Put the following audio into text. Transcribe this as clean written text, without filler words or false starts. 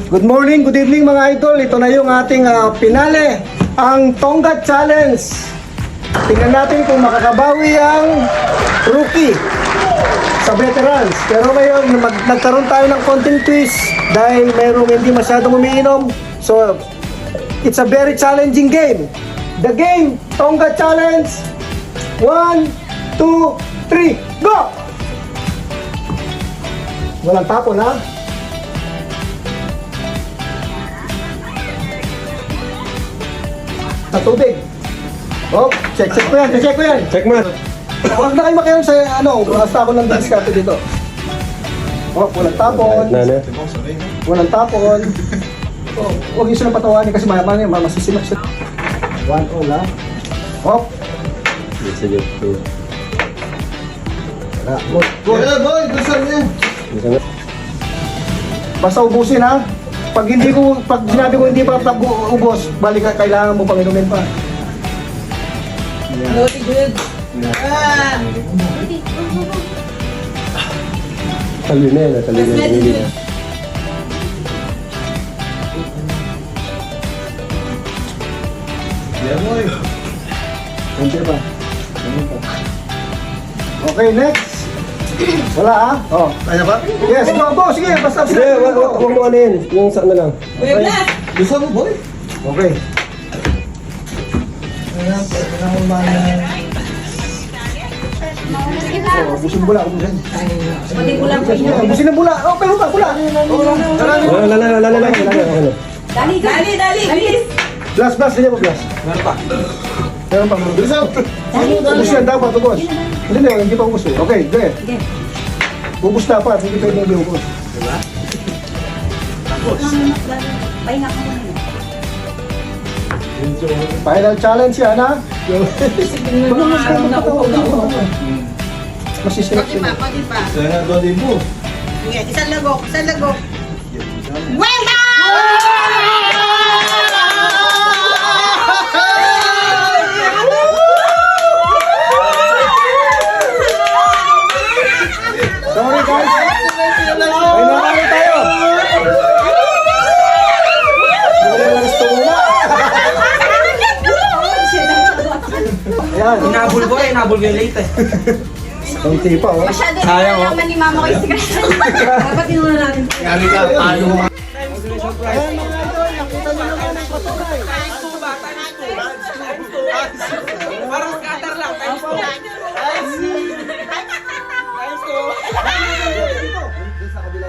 Good morning, good evening mga idol. Ito na yung ating finale, ang Tonga Challenge. Tingnan natin kung makakabawi ang rookie sa veterans. Pero ngayon, nagkaroon tayo ng konting twist dahil mayroong hindi masyadong umiinom. So, it's a very challenging game. The game, Tonga Challenge. 1, 2, 3, go! Walang tapon, ha? Sa tubig. Oh, check ko yan. Check mo. Huwag na kayo makialam sa basta ako lang diskarte dito. Oh, walang tapon. Walang tapon. Oh, huwag yung sila patawanin kasi mayaman yan, masisimak sila. 1-0 lang. Oh. Sige. Go. Basta ubusin, ha? Pag sinabi ko hindi pa ubos, balik ka, kailangan mo pang inumin pa. Very good. Tali na yan. Hindi pa. Okay, next. Wala, ha? Oh. Kaya ba? Yes, go. Sige, basta. Sige, huwag mo ano yun. Yung saan na lang. Kuya Blas! Gusto mo, boy? Okay. Oh, ubusin bula. Pati ko lang kayo. Ubusin ng bula. Oh, pero bula. Lala. Dali, bilis! Blast, hindi mo blast. Meron pa. Ubus yan dapat, ubus. Hindi pa ubus eh. Okay, go. Ubus dapat, hindi pwede hindi ubus. Diba? Pahinga ka muna. Final challenge yan, ha? Masisilip sila. Pati pa. Sana doon mo. Sige, isang lagok. Wenda! Sorry guys. Ay nanalo tayo. Ayan. Inabol ko yung late eh. Konti pa, oh. Masyado Sayang, na naman ni mama ko yung secret. Dapat tinuna natin. Yari ka, paano mo? Ayan mga idol, nakita nyo naman ang patunay.